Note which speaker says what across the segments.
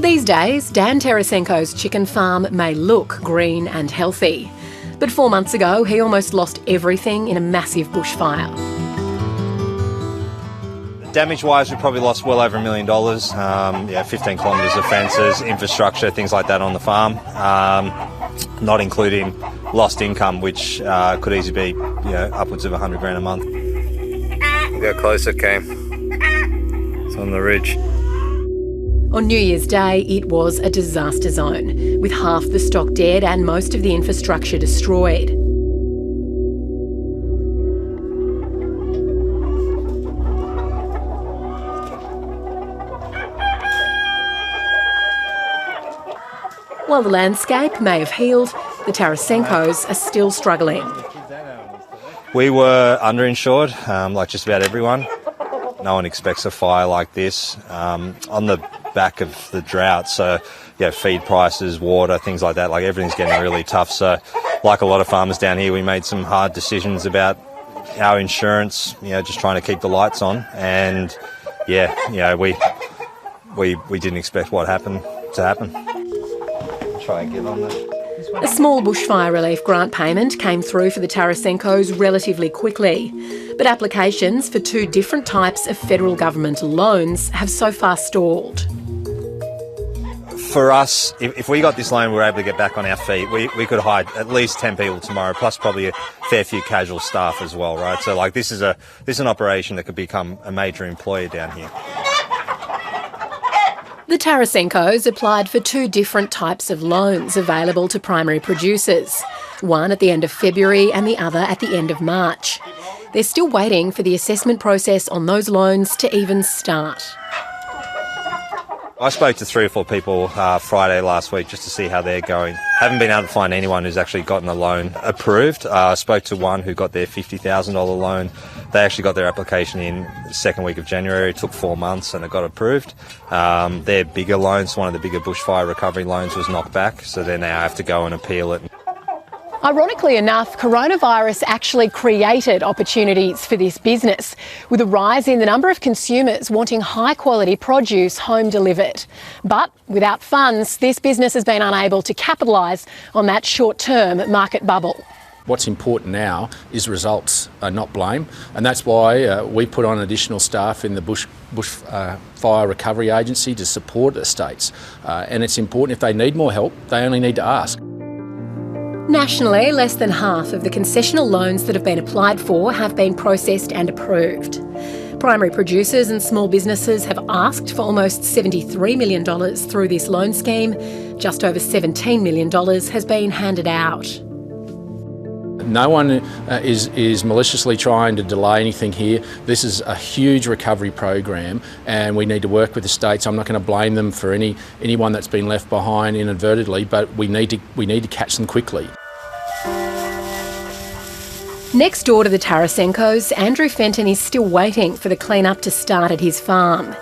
Speaker 1: These days, Dan Tarasenko's chicken farm may look green and healthy. But 4 months ago, he almost lost everything in a massive bushfire.
Speaker 2: Damage-wise, we probably lost well over $1 million. 15 kilometres of fences, infrastructure, things like that on the farm. Not including lost income, which could easily be, upwards of $100,000 a month. Look how close it came. It's on the ridge.
Speaker 1: On New Year's Day, it was a disaster zone, with half the stock dead and most of the infrastructure destroyed. While the landscape may have healed, the Tarasenkos are still struggling.
Speaker 2: We were underinsured, like just about everyone. No one expects a fire like this on the back of the drought. So, feed prices, water, things like that, like everything's getting really tough. So, like a lot of farmers down here, we made some hard decisions about our insurance, just trying to keep the lights on. And, we didn't expect what happened to happen. Try and get on that.
Speaker 1: A small bushfire relief grant payment came through for the Tarasenkos relatively quickly, but applications for 2 different types of federal government loans have so far stalled.
Speaker 2: For us, if we got this loan, we were able to get back on our feet. We could hire at least 10 people tomorrow, plus probably a fair few casual staff as well, right? So, this is an operation that could become a major employer down here.
Speaker 1: The Tarasenkos applied for 2 different types of loans available to primary producers, one at the end of February and the other at the end of March. They're still waiting for the assessment process on those loans to even start.
Speaker 2: I spoke to 3 or 4 people Friday last week just to see how they're going. Haven't been able to find anyone who's actually gotten a loan approved. I spoke to one who got their $50,000 loan. They actually got their application in the second week of January. It took 4 months and it got approved. Their bigger loans, one of the bigger bushfire recovery loans, was knocked back, so they now have to go and appeal it.
Speaker 1: Ironically enough, coronavirus actually created opportunities for this business, with a rise in the number of consumers wanting high-quality produce home delivered. But without funds, this business has been unable to capitalise on that short-term market bubble.
Speaker 3: What's important now is results, not blame, and that's why we put on additional staff in the Bushfire Recovery Agency to support estates. And it's important, if they need more help, they only need to ask.
Speaker 1: Nationally, less than half of the concessional loans that have been applied for have been processed and approved. Primary producers and small businesses have asked for almost $73 million through this loan scheme. Just over $17 million has been handed out.
Speaker 3: No one is maliciously trying to delay anything here. This is a huge recovery program and we need to work with the states. I'm not going to blame them for anyone that's been left behind inadvertently, but we need to catch them quickly.
Speaker 1: Next door to the Tarasenkos, Andrew Fenton is still waiting for the clean-up to start at his farm.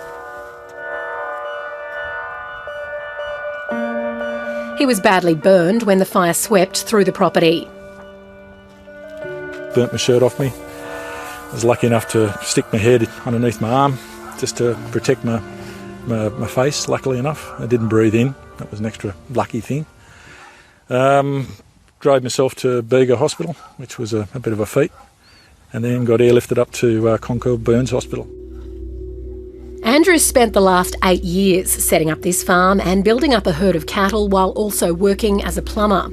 Speaker 1: He was badly burned when the fire swept through the property.
Speaker 4: Burnt my shirt off me. I was lucky enough to stick my head underneath my arm just to protect my face, luckily enough. I didn't breathe in. That was an extra lucky thing. Drove myself to Bega Hospital, which was a bit of a feat, and then got airlifted up to Concord Burns Hospital.
Speaker 1: Andrew spent the last 8 years setting up this farm and building up a herd of cattle while also working as a plumber.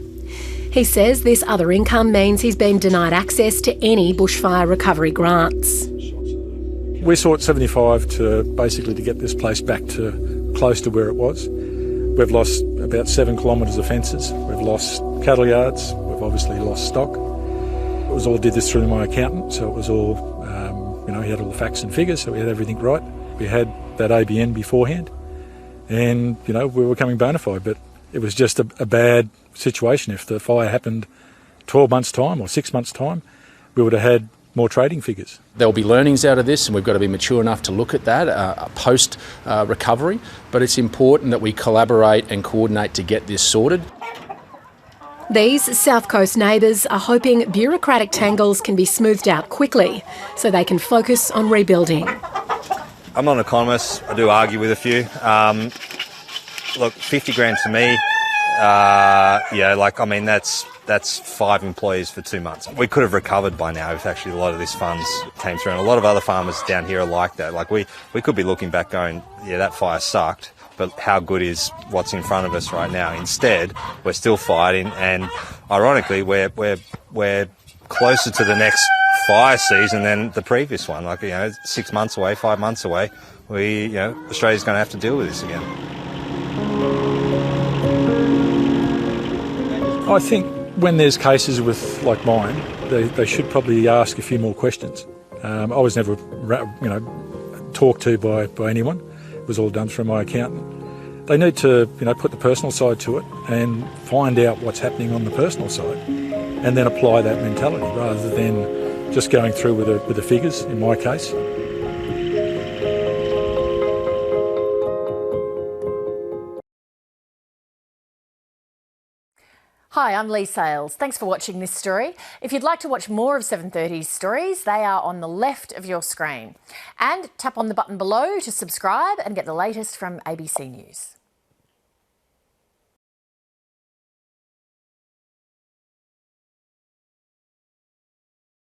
Speaker 1: He says this other income means he's been denied access to any bushfire recovery grants.
Speaker 4: We sought 75 to get this place back to close to where it was. We've lost about 7 kilometres of fences. We've lost cattle yards. We've obviously lost stock. It was all did this through my accountant, so it was all, he had all the facts and figures, so we had everything right. We had that ABN beforehand, and we were coming bona fide, but it was just a bad situation. If the fire happened 12 months' time or 6 months' time, we would have had more trading figures.
Speaker 3: There'll be learnings out of this, and we've got to be mature enough to look at that post-recovery, but it's important that we collaborate and coordinate to get this sorted.
Speaker 1: These South Coast neighbours are hoping bureaucratic tangles can be smoothed out quickly so they can focus on rebuilding.
Speaker 2: I'm not an economist. I do argue with a few. look, 50 grand to me, that's 5 employees for 2 months. We could have recovered by now if actually a lot of this funds came through. And a lot of other farmers down here are like that. Like we could be looking back going, yeah, that fire sucked, but how good is what's in front of us right now? Instead, we're still fighting, and ironically, we're closer to the next fire season than the previous one. 6 months away, 5 months away, Australia's going to have to deal with this again.
Speaker 4: I think when there's cases like mine, they should probably ask a few more questions. I was never, talked to by anyone. It was all done through my accountant. They need to, put the personal side to it and find out what's happening on the personal side, and then apply that mentality rather than just going through with the figures. In my case.
Speaker 5: Hi, I'm Lee Sales. Thanks for watching this story. If you'd like to watch more of 730's stories, they are on the left of your screen. And tap on the button below to subscribe and get the latest from ABC News.